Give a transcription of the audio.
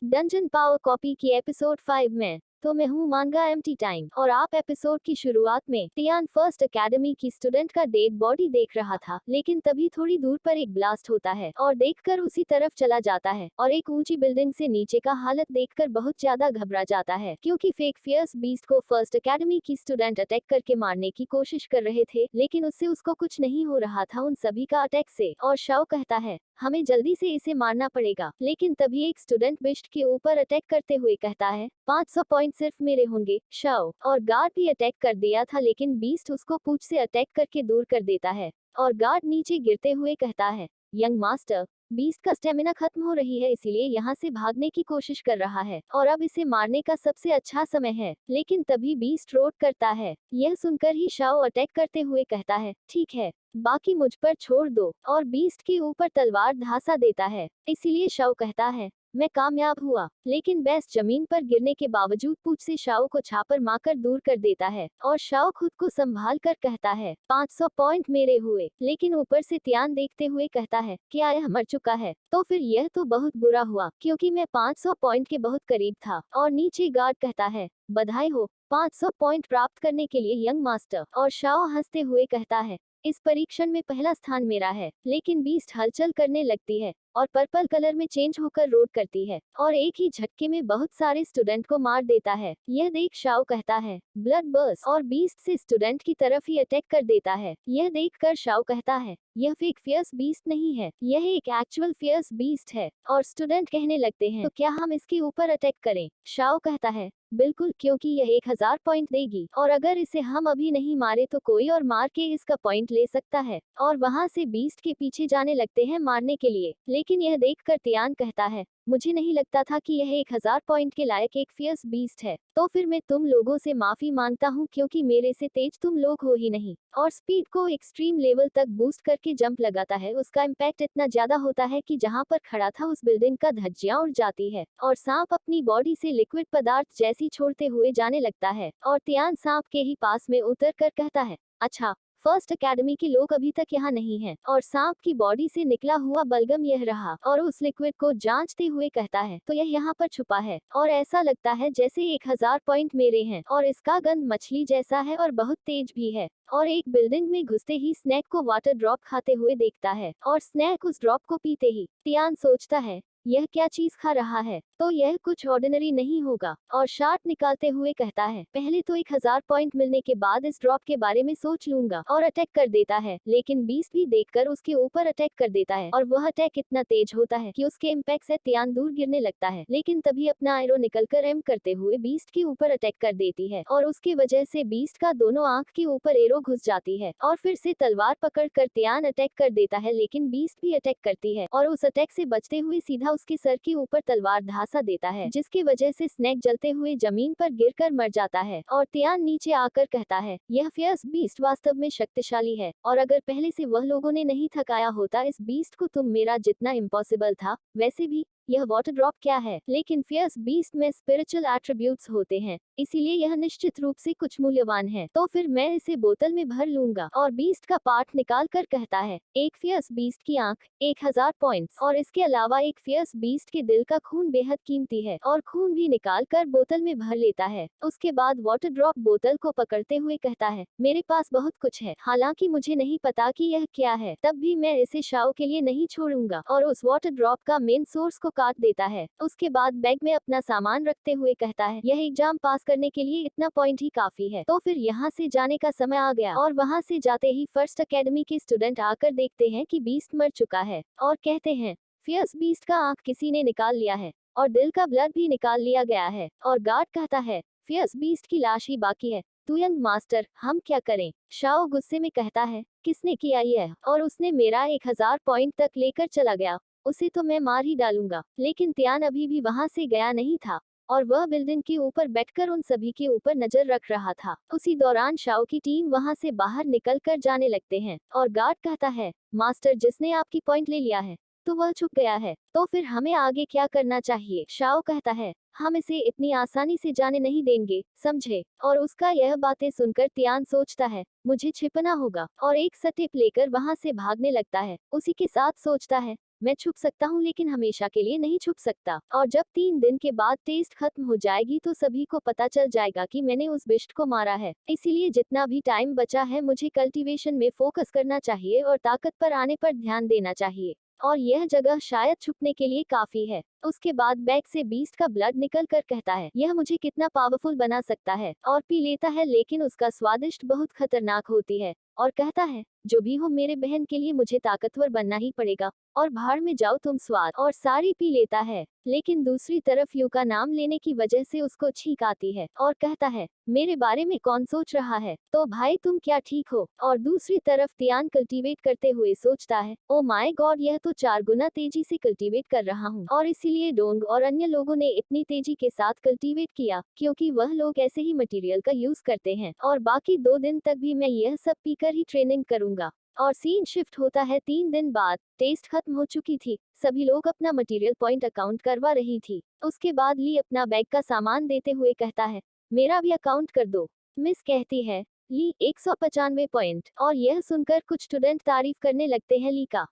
Dungeon power copy की episode 5 में। तो मैं हूँ मांगा एम्प्टी टाइम और आप एपिसोड की शुरुआत में तियान फर्स्ट एकेडमी की स्टूडेंट का डेड बॉडी देख रहा था, लेकिन तभी थोड़ी दूर पर एक ब्लास्ट होता है और देखकर उसी तरफ चला जाता है और एक ऊंची बिल्डिंग से नीचे का हालत देखकर बहुत ज्यादा घबरा जाता है, क्योंकि फेक फियर्स बीस्ट को फर्स्ट एकेडमी की स्टूडेंट अटैक करके मारने की कोशिश कर रहे थे, लेकिन उससे उसको कुछ नहीं हो रहा था उन सभी का अटैक से। और शाओ कहता है हमें जल्दी से इसे मारना पड़ेगा, लेकिन तभी एक स्टूडेंट बिस्ट के ऊपर अटैक करते हुए कहता है 500 पॉइंट सिर्फ मेरे होंगे शाओ। और गार्ड भी अटैक कर दिया था, लेकिन बीस्ट उसको पूंछ से अटैक करके दूर कर देता है और गार्ड नीचे गिरते हुए कहता है यंग मास्टर, बीस्ट का स्टेमिना खत्म हो रही है, इसीलिए यहाँ से भागने की कोशिश कर रहा है और अब इसे मारने का सबसे अच्छा समय है। लेकिन तभी बीस्ट रोड करता है। यह सुनकर ही शाओ अटैक करते हुए कहता है ठीक है, बाकी मुझ पर छोड़ दो, और बीस्ट के ऊपर तलवार धांसा देता है। इसीलिए शाओ कहता है मैं कामयाब हुआ, लेकिन बेस्ट जमीन पर गिरने के बावजूद पूंछ से शाओ को छापर मारकर दूर कर देता है और शाओ खुद को संभाल कर कहता है 500 पॉइंट मेरे हुए। लेकिन ऊपर से त्यान देखते हुए कहता है क्या यह मर चुका है? तो फिर यह तो बहुत बुरा हुआ, क्योंकि मैं 500 पॉइंट के बहुत करीब था। और नीचे गार्ड कहता है बधाई हो 500 पॉइंट प्राप्त करने के लिए यंग मास्टर। और शाओ हंसते हुए कहता है इस परीक्षण में पहला स्थान मेरा है। लेकिन बीस्ट हलचल करने लगती है और पर्पल कलर में चेंज होकर रोड करती है और एक ही झटके में बहुत सारे स्टूडेंट को मार देता है। यह देख शाओ कहता है ब्लड बर्स्ट, और बीस्ट से स्टूडेंट की तरफ ही अटैक कर देता है। यह देखकर शाओ कहता है यह फेक फियर्स बीस्ट नहीं है, यह एक एक्चुअल फियर्स बीस्ट है। और स्टूडेंट कहने लगते हैं तो क्या हम इसके ऊपर अटैक करें? शाओ कहता है बिल्कुल, क्योंकि यह 1000 पॉइंट देगी और अगर इसे हम अभी नहीं मारे तो कोई और मार के इसका पॉइंट ले सकता है। और वहां से बीस्ट के पीछे जाने लगते हैं मारने के लिए। लेकिन यह देखकर तियान कहता है मुझे नहीं लगता था कि यह 1000 पॉइंट के लायक एक फियर्स बीस्ट है। तो फिर मैं तुम लोगों से माफी मांगता हूँ, क्योंकि मेरे से तेज तुम लोग हो ही नहीं। और स्पीड को एक्सट्रीम लेवल तक बूस्ट करके जंप लगाता है। उसका इम्पैक्ट इतना ज्यादा होता है कि जहाँ पर खड़ा था उस बिल्डिंग का धज्जियां उड़ जाती है और सांप अपनी बॉडी से लिक्विड पदार्थ जैसी छोड़ते हुए जाने लगता है। और तियान सांप के ही पास में उतर कर कहता है अच्छा, फर्स्ट एकेडमी के लोग अभी तक यहाँ नहीं हैं। और सांप की बॉडी से निकला हुआ बलगम यह रहा और उस लिक्विड को जांचते हुए कहता है तो यह यहाँ पर छुपा है और ऐसा लगता है जैसे 1000 पॉइंट मेरे हैं। और इसका गंध मछली जैसा है और बहुत तेज भी है। और एक बिल्डिंग में घुसते ही स्नैक को वाटर ड्रॉप खाते हुए देखता है और स्नैक उस ड्रॉप को पीते ही तियान सोचता है यह क्या चीज खा रहा है, तो यह कुछ ऑर्डिनरी नहीं होगा। और शार्ट निकालते हुए कहता है पहले तो 1000 पॉइंट मिलने के बाद इस ड्रॉप के बारे में सोच लूंगा, और अटैक कर देता है। लेकिन बीस्ट भी देखकर उसके ऊपर अटैक कर देता है और वह अटैक इतना तेज होता है कि उसके इम्पैक्ट से तियान दूर गिरने लगता है। लेकिन तभी अपना एरो निकलकर एम करते हुए बीस्ट के ऊपर अटैक कर देती है और उसकी वजह से बीस्ट का दोनों आंख के ऊपर एरो घुस जाती है और फिर से तलवार पकड़ कर तियान अटैक कर देता है। लेकिन बीस्ट भी अटैक करती है और उस अटैक से बचते हुए सीधा उसके सर के ऊपर तलवार धांसा देता है, जिसकी वजह से स्नैक जलते हुए जमीन पर गिरकर मर जाता है। और तियान नीचे आकर कहता है यह फियर्स बीस्ट वास्तव में शक्तिशाली है, और अगर पहले से वह लोगों ने नहीं थकाया होता इस बीस्ट को, तुम मेरा जितना इम्पॉसिबल था। वैसे भी यह वाटर ड्रॉप क्या है, लेकिन फियर्स बीस्ट में स्पिरिचुअल एट्रीब्यूट्स होते हैं, इसीलिए यह निश्चित रूप से कुछ मूल्यवान है। तो फिर मैं इसे बोतल में भर लूंगा। और बीस्ट का पार्ट निकाल कर कहता है एक फियर्स बीस्ट की आंख 1000 पॉइंट्स, और इसके अलावा एक फियर्स बीस्ट के दिल का खून बेहद कीमती है, और खून भी निकाल कर बोतल में भर लेता है। उसके बाद वाटर ड्रॉप बोतल को पकड़ते हुए कहता है मेरे पास बहुत कुछ है, हालांकि मुझे नहीं पता कि यह क्या है, तब भी मैं इसे शाओ के लिए नहीं छोड़ूंगा। और उस वाटर ड्रॉप का मेन सोर्स को काट देता है। उसके बाद बैग में अपना सामान रखते हुए कहता है यह एग्जाम पास करने के लिए इतना पॉइंट ही काफी है। तो फिर यहाँ से जाने का समय आ गया, और वहाँ से जाते ही फर्स्ट एकेडमी के स्टूडेंट आकर देखते हैं कि बीस्ट मर चुका है और कहते हैं फियर्स बीस्ट का आंख किसी ने निकाल लिया है और दिल का ब्लड भी निकाल लिया गया है। और गार्ड कहता है फियर्स बीस्ट की लाश ही बाकी है, तू यंग मास्टर हम क्या करें? शाओ गुस्से में कहता है किसने किया यह? और उसने मेरा 1000 पॉइंट तक लेकर चला गया, उसे तो मैं मार ही डालूंगा। लेकिन त्यान अभी भी वहां से गया नहीं था और वह बिल्डिंग के ऊपर बैठकर उन सभी के ऊपर नजर रख रहा था। उसी दौरान शाओ की टीम वहां से बाहर निकल कर जाने लगते हैं और गार्ड कहता है मास्टर, जिसने आपकी पॉइंट ले लिया है तो वह छुप गया है, तो फिर हमें आगे क्या करना चाहिए? शाओ कहता है हम इसे इतनी आसानी से जाने नहीं देंगे, समझे? और उसका यह बातें सुनकर तियान सोचता है मुझे छिपना होगा और एक स्टेप लेकर वहां से भागने लगता है। उसी के साथ सोचता है मैं छुप सकता हूँ लेकिन हमेशा के लिए नहीं छुप सकता। और जब 3 दिन के बाद टेस्ट खत्म हो जाएगी तो सभी को पता चल जाएगा कि मैंने उस बिस्ट को मारा है। इसीलिए जितना भी टाइम बचा है मुझे कल्टीवेशन में फोकस करना चाहिए और ताकत पर आने पर ध्यान देना चाहिए। और यह जगह शायद छुपने के लिए काफी है। उसके बाद बैग से बीस्ट का ब्लड निकल कर कहता है, यह मुझे कितना पावरफुल बना सकता है, और पी लेता है लेकिन उसका स्वादिष्ट बहुत खतरनाक होती है। और कहता है, जो भी हो मेरे बहन के लिए मुझे ताकतवर बनना ही पड़ेगा। और भाड़ में जाओ तुम स्वाद, और सारी पी लेता है। लेकिन दूसरी तरफ यू का नाम लेने की वजह से उसको छींक आती है और कहता है, मेरे बारे में कौन सोच रहा है, तो भाई तुम क्या ठीक हो। और दूसरी तरफ तियान कल्टीवेट करते हुए सोचता है, ओ माय गॉड, यह तो 4 गुना तेजी से कल्टीवेट कर रहा हूँ। और इसीलिए डोंग और अन्य लोगों ने इतनी तेजी के साथ कल्टीवेट किया क्योंकि वह लोग ऐसे ही मटेरियल का यूज करते हैं। और बाकी 2 दिन तक भी मैं यह सब पीकर ही ट्रेनिंग करूंगा। और सीन शिफ्ट होता है 3 दिन बाद। टेस्ट खत्म हो चुकी थी, सभी लोग अपना मटेरियल पॉइंट अकाउंट करवा रही थी। उसके बाद ली अपना बैग का सामान देते हुए कहता है, मेरा भी अकाउंट कर दो। मिस कहती है, ली 195 पॉइंट। और यह सुनकर कुछ स्टूडेंट तारीफ करने लगते हैं ली का।